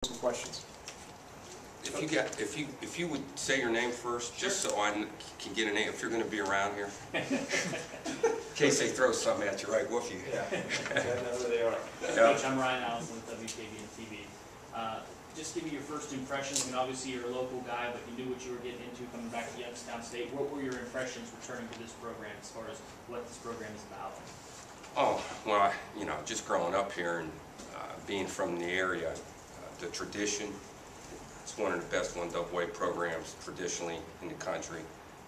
Some questions. If you would say your name first, just so I can get a name, if you're going to be around here, in case they throw something at you, right? Woof you. Yeah, I know who they are. Yeah. Coach, I'm Ryan Allison with WKB and TV. Just give me your first impressions. I mean, obviously you're a local guy, but you knew what you were getting into coming back to Youngstown State. What were your impressions returning to this program as far as what this program is about? Oh, well, just growing up here and being from the area, the tradition, it's one of the best 1AA programs traditionally in the country,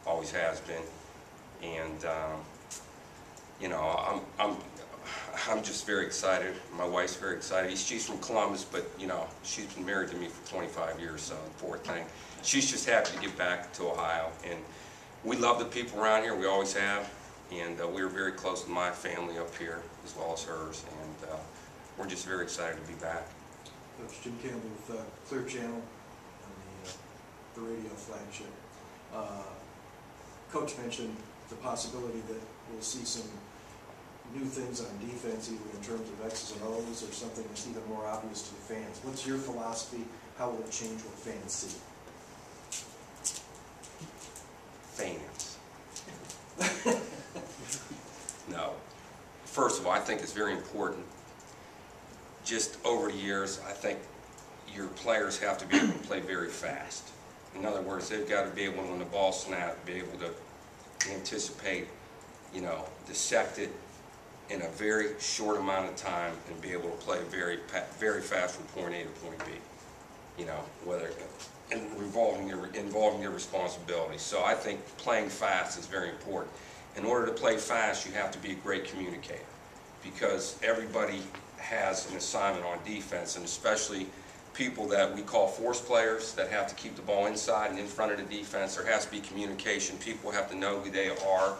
always has been. And, I'm just very excited. My wife's very excited. She's from Columbus, but, she's been married to me for 25 years, so poor thing. She's just happy to get back to Ohio. And we love the people around here. We always have. And we were very close with my family up here, as well as hers. And we're just very excited to be back. Coach Jim Campbell with Clear Channel on the radio flagship. Coach mentioned the possibility that we'll see some new things on defense, either in terms of X's and O's or something that's even more obvious to the fans. What's your philosophy? How will it change what fans see? Fans. No. First of all, I think it's very important. Just over the years, I think your players have to be able to play very fast. In other words, they've got to be able, when the ball snaps, be able to anticipate, dissect it in a very short amount of time and be able to play very fast from point A to point B. Whether involving their responsibility. So I think playing fast is very important. In order to play fast, you have to be a great communicator, because everybody has an assignment on defense, and especially people that we call force players that have to keep the ball inside and in front of the defense. There has to be communication. People have to know who they are,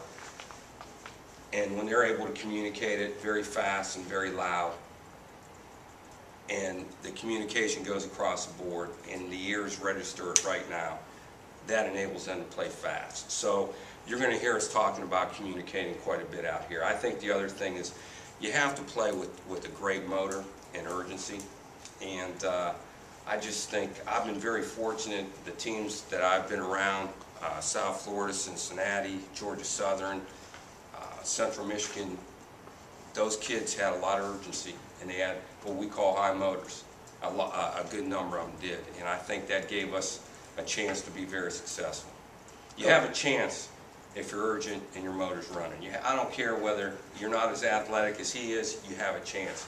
and when they're able to communicate it very fast and very loud, and the communication goes across the board and the ears register it right now, that enables them to play fast. So you're going to hear us talking about communicating quite a bit out here. I think the other thing is you have to play with a great motor and urgency. And I just think I've been very fortunate. The teams that I've been around, South Florida, Cincinnati, Georgia Southern, Central Michigan, those kids had a lot of urgency, and they had what we call high motors. A good number of them did, and I think that gave us a chance to be very successful. You have a chance if you're urgent and your motor's running. I don't care whether you're not as athletic as he is, you have a chance,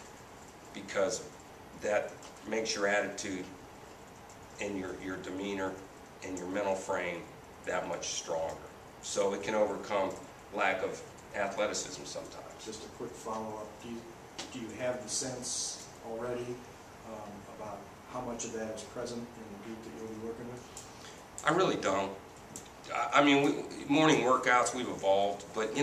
because that makes your attitude and your demeanor and your mental frame that much stronger. So it can overcome lack of athleticism sometimes. Just a quick follow-up. Do you have the sense already about how much of that is present in the group that you'll be working with? I really don't. I mean, morning workouts, we've evolved, but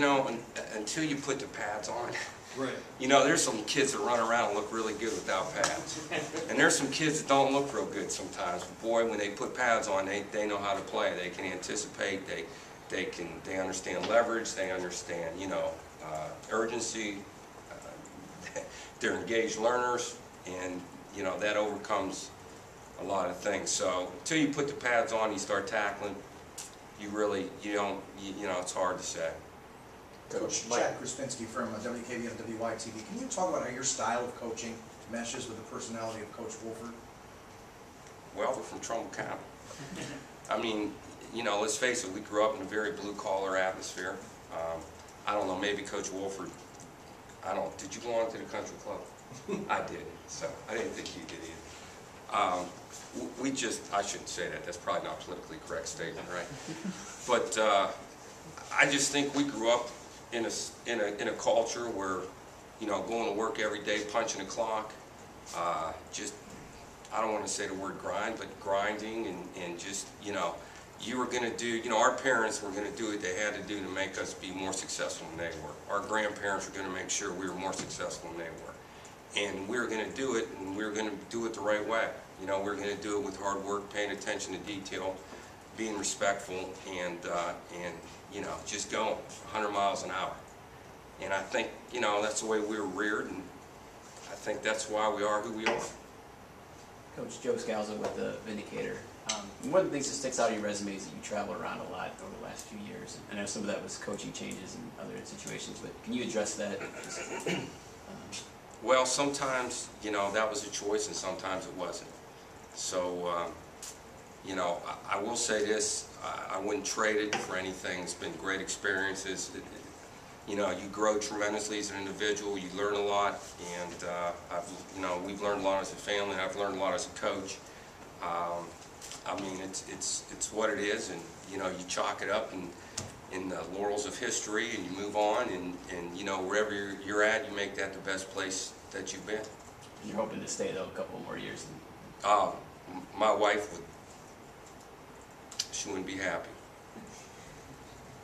until you put the pads on, right. There's some kids that run around and look really good without pads. And there's some kids that don't look real good sometimes. But boy, when they put pads on, they know how to play. They can anticipate, they understand leverage, they understand, urgency. They're engaged learners, and that overcomes a lot of things. So until you put the pads on, you start tackling, it's hard to say. Coach Chad Krispinski from WKB and WYTV. Can you talk about how your style of coaching meshes with the personality of Coach Wolford? Well, we're from Trumbull County. I mean, let's face it, we grew up in a very blue-collar atmosphere. I don't know, maybe Coach Wolford, did you belong to the country club? I did, so I didn't think you did either. I shouldn't say that, that's probably not a politically correct statement, right? But I just think we grew up in a culture where, going to work every day, punching a clock, I don't want to say the word grind, but grinding and just, you were going to do, our parents were going to do what they had to do to make us be more successful than they were. Our grandparents were going to make sure we were more successful than they were. And we were going to do it, and we were going to do it the right way. We were going to do it with hard work, paying attention to detail, being respectful, and just going 100 miles an hour. And I think, that's the way we were reared, and I think that's why we are who we are. Coach Joe Scalzo with the Vindicator. One of the things that sticks out of your resume is that you travel around a lot over the last few years. I know some of that was coaching changes and other situations, but can you address that? Well, sometimes, you know, that was a choice and sometimes it wasn't. So, you know, I will say this, I wouldn't trade it for anything. It's been great experiences. You know, you grow tremendously as an individual, you learn a lot, and you know, we've learned a lot as a family, and I've learned a lot as a coach. I mean, it's what it is, and you know, you chalk it up in the laurels of history, and you move on, and you know, wherever you're at, you make that the best place that you've been. You're hoping to stay though a couple more years. My wife she wouldn't be happy.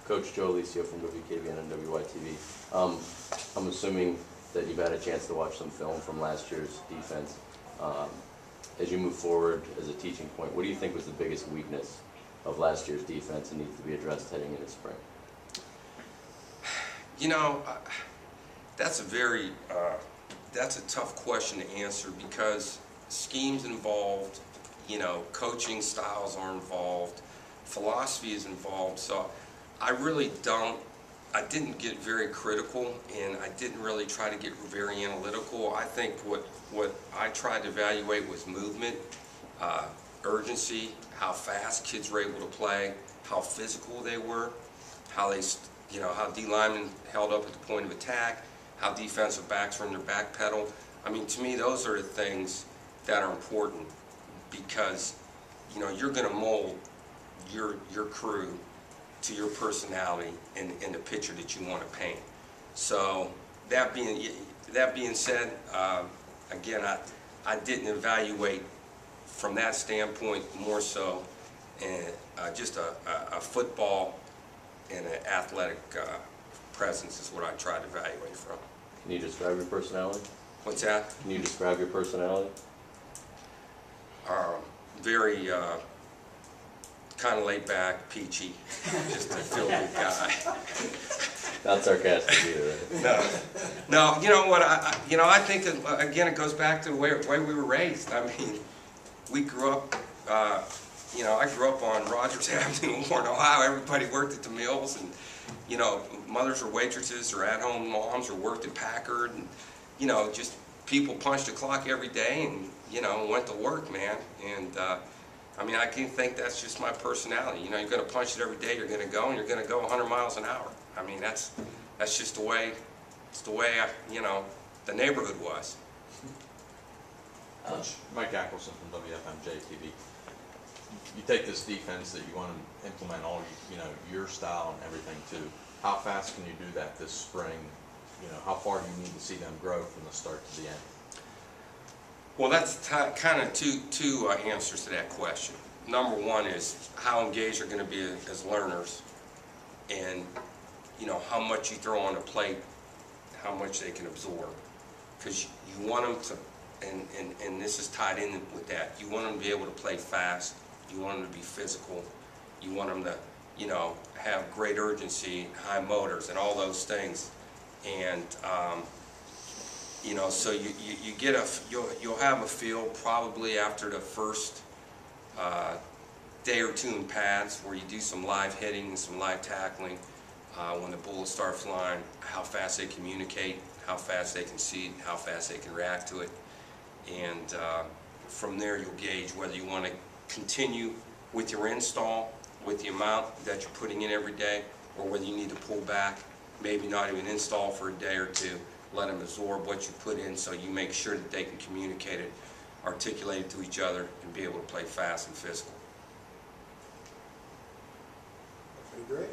Coach Joe Alicio from WKBN and WYTV. I'm assuming that you've had a chance to watch some film from last year's defense. As you move forward as a teaching point, what do you think was the biggest weakness of last year's defense and needs to be addressed heading into spring? You know, that's a tough question to answer because schemes involved, you know, coaching styles are involved, philosophy is involved. So I didn't get very critical, and I didn't really try to get very analytical. I think what I tried to evaluate was movement, urgency, how fast kids were able to play, how physical they were, how they, you know, how D linemen held up at the point of attack, how defensive backs were in their back pedal. I mean, to me, those are the things that are important because, you know, you're going to mold your crew to your personality and the picture that you want to paint. So that being said, again, I didn't evaluate from that standpoint, more so and just a football and an athletic presence is what I tried to evaluate from. Can you describe your personality? What's that? Can you describe your personality? Very kind of laid back, peachy, just a feel-good guy. Not sarcastic either, right? No. You know what? I think again it goes back to the way we were raised. I mean, we grew up. You know, I grew up on Rogers Avenue in Warren, Ohio. Everybody worked at the mills, and you know, mothers were waitresses or at-home moms or worked at Packard, and you know, just people punched the clock every day and you know went to work, man. And I mean, I can think that's just my personality. You know, you're going to punch it every day. You're going to go, and you're going to go 100 miles an hour. I mean, that's just the way. It's the way you know the neighborhood was. Coach Mike Ackelson from WFMJ TV. You take this defense that you want to implement all your style and everything too. How fast can you do that this spring? You know, how far do you need to see them grow from the start to the end? Well, that's kind of two answers to that question. Number one is how engaged they're going to be as learners, and you know how much you throw on a plate, how much they can absorb, because you want them to, and this is tied in with that. You want them to be able to play fast. You want them to be physical. You want them to, you know, have great urgency, high motors, and all those things. And you know, so you get you'll have a feel probably after the first day or two in pads where you do some live hitting and some live tackling. When the bullets start flying, how fast they communicate, how fast they can see it, how fast they can react to it, and from there you'll gauge whether you want to continue with your install with the amount that you're putting in every day, or whether you need to pull back, maybe not even install for a day or two. Let them absorb what you put in so you make sure that they can communicate it, articulate it to each other, and be able to play fast and physical. Pretty great.